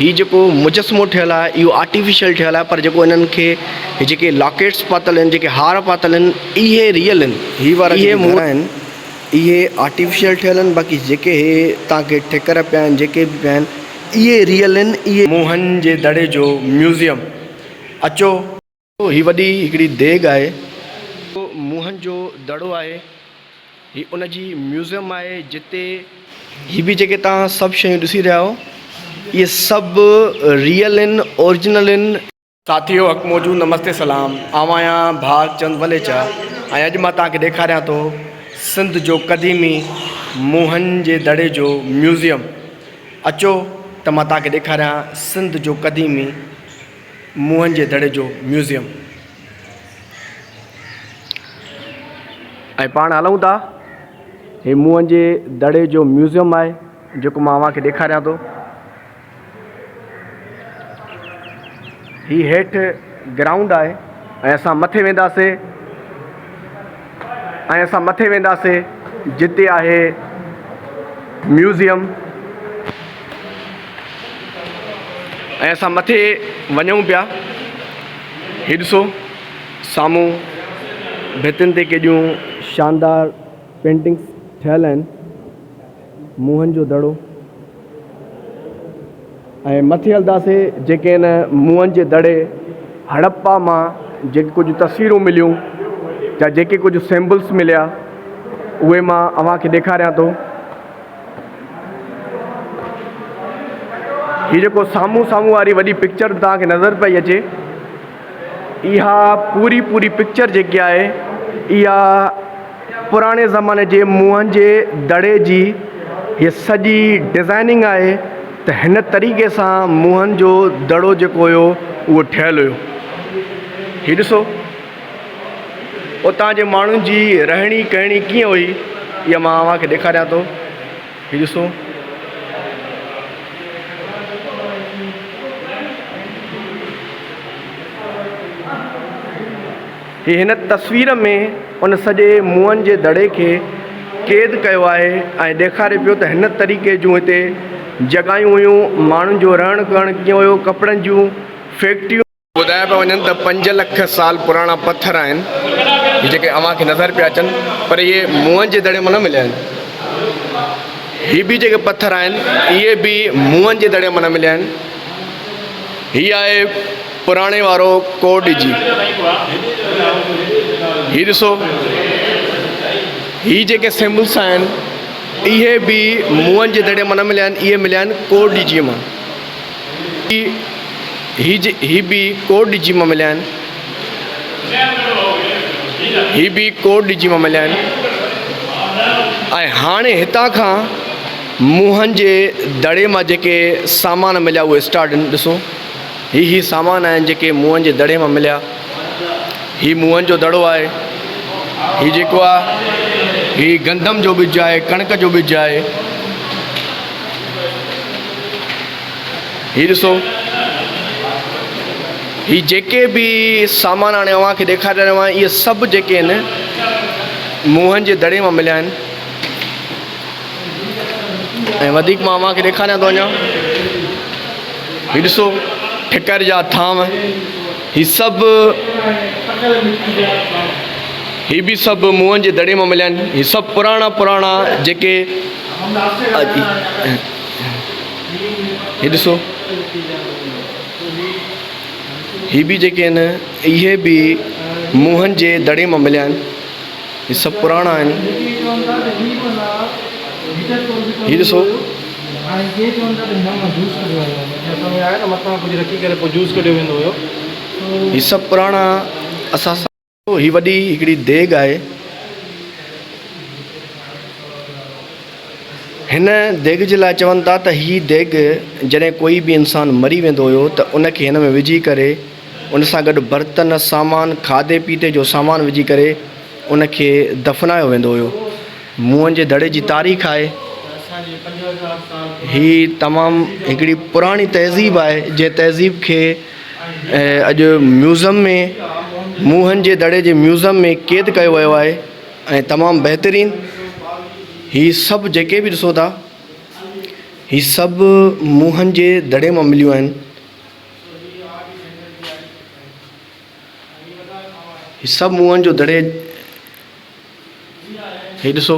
ही जेको मुजस्मो ठहियलु आहे इहो आर्टिफिशियल ठहियलु आहे, पर जेको इन्हनि खे जेके लॉकेट्स पातल आहिनि, जेके हार पातल आहिनि, इहे रियल आहिनि। ही वारा इहे घर आहिनि इहे आर्टिफिशियल ठहियल आहिनि, बाक़ी जेके हे तव्हांखे ठिकर पिया आहिनि, जेके बि पिया आहिनि, इहे रियल आहिनि। इहे मोहन जे दड़े जो म्यूज़ियम। अचो, ही वॾी हिकिड़ी देॻ आहे, मोहन जो दड़ो आहे, ही उन जी म्यूज़ियम आहे, जिते ही बि जेके तव्हां सभु शयूं ॾिसी रहिया आहियो, इहे सभु रियल आहिनि, ओरिजिनल आहिनि। साथियो हक़ मौजूद, नमस्ते सलाम, आऊं आहियां भागचंद वलेचा ऐं अॼु मां तव्हांखे ॾेखारियां थो सिंध जो क़दीमी मोहन जे दड़े जो म्यूज़ियम। अचो त मां तव्हांखे ॾेखारियां सिंध जो क़दीमी मोहन जे दड़े जो म्यूज़ियम। ऐं पाण हलूं था, हे मोहन जे दड़े जो म्यूज़ियम आहे जेको मां तव्हांखे ॾेखारियां थो। ही हेठि ग्राउंड आहे ऐं असां मथे वेंदासीं जिते आहे म्यूज़ियम, ऐं असां मथे वञूं पिया। ही ॾिसो साम्हूं भितियुनि ते केॾियूं शानदार पेंटिंग्स ठहियल आहिनि, मोहन जो दड़ो। ऐं मथे हलंदासीं, जेके इन मोहन जे दड़े हड़प्पा मां जेके कुझु तस्वीरूं मिलियूं या जेके कुझु सिम्बल्स मिलिया, उहे मां अव्हांखे ॾेखारियां थो। हीअ जेको साम्हूं वारी वॾी पिक्चर तव्हांखे नज़र पई अचे, इहा पूरी पिक्चर जेकी आहे, इहा पुराणे ज़माने जे मोहन जे दड़े जी हीअ सॼी डिज़ाइनिंग आहे, त हिन तरीक़े सां मोहन जो दड़ो जेको हुयो उहो ठहियलु हुयो। हीअ ॾिसो उतां जे माण्हुनि जी रहणी कहणी कीअं हुई, इहा मां तव्हांखे ॾेखारियां थो। हीअ ॾिसो, हीअ हिन तस्वीर में उन सॼे मोहन जे दड़े खे क़ैद कयो आहे ऐं ॾेखारे पियो त हिन तरीक़े जूं हिते जॻहियूं हुयूं, माण्हुनि जो रहण करण कीअं हुयो, कपिड़नि जूं फैक्ट्रियूं। ॿुधाया पिया वञनि त 5 लख साल पुराणा पत्थर आहिनि, हीअ जेके अव्हांखे नज़र पिया अचनि, पर इहे मोहन जे दड़े मां न मिलिया आहिनि। हीअ बि जेके पत्थर आहिनि, इहे बि मोहन जे दड़े मां न मिलिया आहिनि। हीअ आहे पुराणे वारो कोड जी। हीअ ॾिसो, हीअ जेके सिम्बल्स आहिनि, इहे बि मोहन जे दड़े मां न मिलिया आहिनि, इहे मिलिया आहिनि कोड जी मां। हीअ बि कोड जी मां मिलिया आहिनि, हीअ बि कोड जी मां मिलिया आहिनि। ऐं हाणे हितां खां मोहन जे दड़े मां जेके सामान मिलिया उहे स्टार्ट आहिनि। ॾिसो, ही सामान आहिनि जेके मोहन जे दड़े मां मिलिया। ही मोहन जो दड़ो आहे, ही जेको आहे, ही गंदम जो ॿिज आहे, कणिक जो ॿिज आहे। ही ॾिसो, ही जेके बि सामान हाणे अव्हांखे ॾेखारे रहियो आहियां, इहे सभु जेके आहिनि मोहन जे दड़े मां मिलिया आहिनि। ऐं वधीक मां अव्हांखे ॾेखारियां थो वञा, हीअ ॾिसो ठिकर जा थांव, ही सभु, ही बि सभु मोहन जे दड़े मां मिलिया आहिनि। ही सभु पुराणा जेके, हीअ ॾिसो, ही बि जेके आहिनि, इहे बि मोहन जे दड़े मां मिलिया आहिनि। ही सभु पुराणा आहिनि। हीअ ॾिसो, ही सभु पुराणा असां सां। ही वॾी हिकिड़ी देॻ आहे, हिन देॻ जे लाइ चवनि था त हीअ देॻ जॾहिं कोई बि इंसानु मरी वेंदो हुयो त उनखे हिन में विझी करे, उन सां गॾु बर्तन सामान, खाधे पीते जो सामान विझी करे उनखे दफ़नायो वेंदो हुयो। मोहन जे दड़े जी तारीख़ आहे। ही तमामु हिकिड़ी पुराणी तहज़ीब आहे, जंहिं तहज़ीब खे अॼु म्यूज़ियम में, मोहन जे दड़े जे म्यूज़ियम में क़ैद कयो वियो आहे ऐं तमामु बहितरीनु। ही सभु जेके बि ॾिसो था, ही सभु मुंहनि जे दड़े मां मिलियूं आहिनि। ही सभु मुंहनि जो दड़े, ही ॾिसो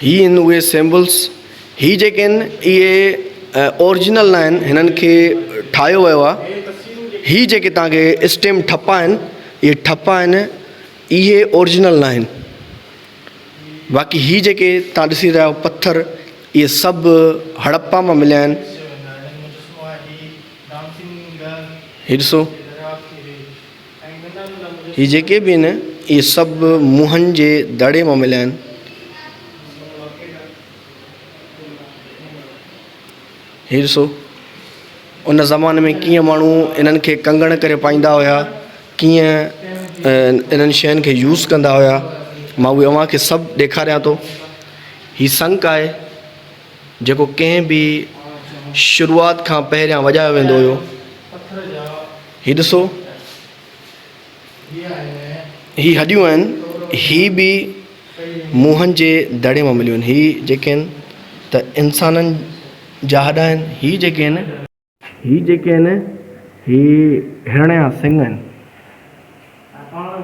ही आहिनि उहे सिम्बल्स। ही जेके आहिनि इहे ओरिजिनल न आहिनि, हिननि खे ठाहियो वियो आहे। ही जेके तव्हांखे स्टेम ठप्पा आहिनि, इहे ठप्पा आहिनि, इहे ओरिजिनल न आहिनि। बाक़ी ही जेके तव्हां ॾिसी रहिया आहियो पथर, इहे सभु हड़प्पा मां मिलिया आहिनि। ही ॾिसो ही जेके बि आहिनि इहे सभु मुंहनि जे दड़े मां मिलिया आहिनि। ही ॾिसो उन ज़माने में कीअं माण्हू इन्हनि खे कंगण करे पाईंदा हुया, कीअं इन्हनि शयुनि खे यूज़ कंदा हुया, मां उहे अव्हांखे सभु ॾेखारियां थो। ही संक आहे जेको कंहिं बि शुरूआति खां पहिरियां वॼायो वेंदो हुयो। ही ॾिसो ही हॾियूं आहिनि, ही बि मुंहनि जे दड़े मां मिलियूं आहिनि। ही जेके आहिनि त इंसाननि जा हॾ आहिनि। ही जेके आहिनि ही हिरण जा सिंग आहिनि।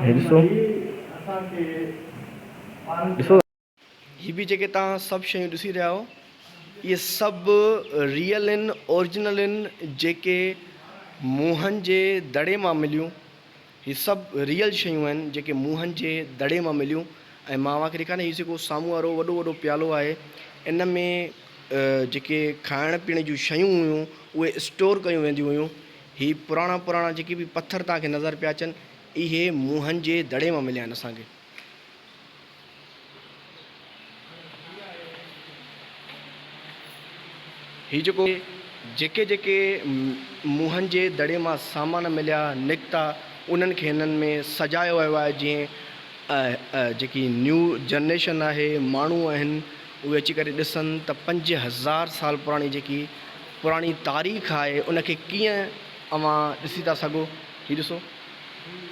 ही ॾिसो ॾिसो ही बि जेके तव्हां सभु शयूं ॾिसी रहिया आहियो, इहे सभु रियल आहिनि, ओरिजिनल आहिनि, जेके मुंहनि जे दड़े मां मिलियूं। ही सभु रियल शयूं आहिनि जेके मुंहनि जे दड़े मां मिलियूं। ऐं मां तव्हांखे ॾेखारियां, ही जेको साम्हूं वारो वॾो वॾो प्यालो आहे, इन में जेके खाइण पीअण जूं शयूं हुयूं उहे स्टोर कयूं वेंदियूं हुयूं। ही पुराणा जेके बि पथर तव्हांखे नज़र पिया अचनि, इहे मुंहनि जे दड़े मां मिलिया आहिनि असांखे। ही जेको जेके मुंहनि जे दड़े मां सामान मिलिया निकिता, उन्हनि खे हिननि में सजायो वियो आहे। जीअं जेकी न्यू जनरेशन आहे, माण्हू आहिनि, उहे अची करे ॾिसनि त 5000 साल पुराणी जेकी पुराणी तारीख़ आहे उनखे कीअं अव्हां ॾिसी था सघो। हीउ ॾिसो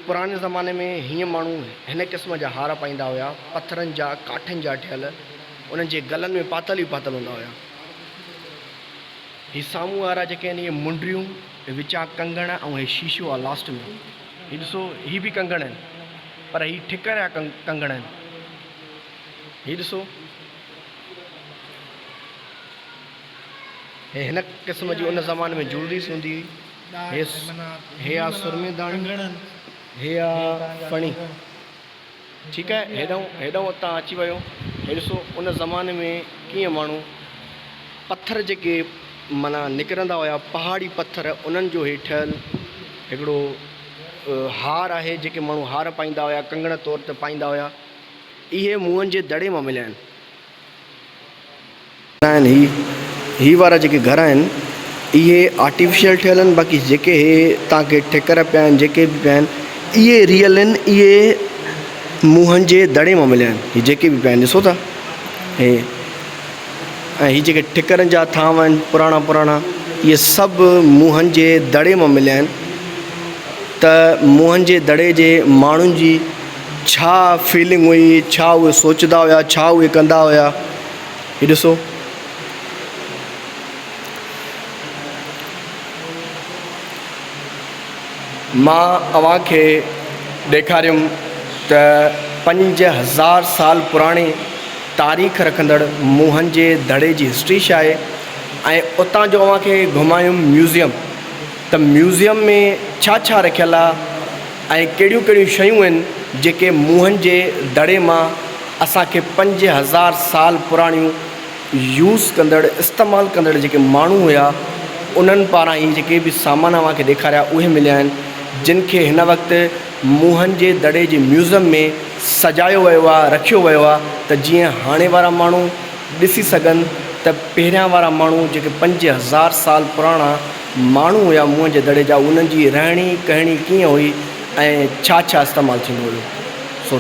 पुराणे ज़माने में हीअं माण्हू हिन क़िस्म जा हार पाईंदा हुया, पथरनि जा काठनि जा ठहियल, उन्हनि जे गलनि में पातल ई पातल हूंदा हुया। ही साम्हूं वारा जेके आहिनि इहे मुंडियूं, विचा कंगण, ऐं हे शीशो आहे लास्ट में। हीउ ॾिसो ही बि कंगण आहिनि, पर ही ठिकर जा कंगण आहिनि। हीउ ॾिसो हिन क़िस्म जी उन ज़माने में ज्वेलरीस हूंदी हुई। हे आहे सुरमेदानी, हे आहे फणी। ठीकु आहे, हेॾां उतां अची वियो। हे ॾिसो उन ज़माने में कीअं माण्हू पथर जेके माना निकिरंदा हुया, पहाड़ी पथर, उन्हनि जो हे ठहियल हिकिड़ो हार आहे, जेके माण्हू हार पाईंदा हुया, कंगण तौर ते पाईंदा हुया। इहे मुंहनि जे दड़े मां मिलिया आहिनि। ही वारा जेके घर आहिनि इहे आर्टिफिशियल ठहियल आहिनि। बाक़ी जेके हे तव्हांखे ठिकर पिया आहिनि, जेके बि पिया आहिनि, इहे रियल आहिनि, इहे मुंहनि जे दड़े मां मिलिया आहिनि। ही जेके बि पिया आहिनि ॾिसो था, हे ऐं ही जेके ठिकरनि जा थांव आहिनि पुराणा, इहे सभु मुंहनि जे दड़े मां मिलिया आहिनि। त मुंहनि जे दड़े जे माण्हुनि जी छा फीलिंग हुई, छा उहे सोचंदा हुया, छा उहे कंदा हुया। हीउ ॾिसो मां अव्हांखे ॾेखारियुमि त 5000 साल पुराणी तारीख़ रखंदड़ मुंहनि जे दड़े जी हिस्ट्री छा आहे। ऐं उतां जो अव्हांखे घुमायुमि म्यूज़ियम, त म्यूज़ियम में छा रखियलु आहे ऐं कहिड़ियूं शयूं आहिनि जेके मुंहनि जे दड़े मां असांखे 5000 साल पुराणियूं यूज़ कंदड़, इस्तेमालु कंदड़ जेके माण्हू हुया, उन्हनि पारां ई जेके बि सामान अव्हांखे ॾेखारिया उहे मिलिया आहिनि, जिन खे हिन वक़्तु मुंहनि जे दड़े जे म्यूज़ियम में सजायो वियो आहे, रखियो वियो आहे, त जीअं हाणे वारा माण्हू ॾिसी सघनि त पहिरियां वारा माण्हू जेके 5000 साल पुराणा माण्हू हुया मुंहं जे दड़े जा, उन्हनि जी रहणी कहणी कीअं हुई ऐं छा इस्तेमालु थींदो हुयो। सो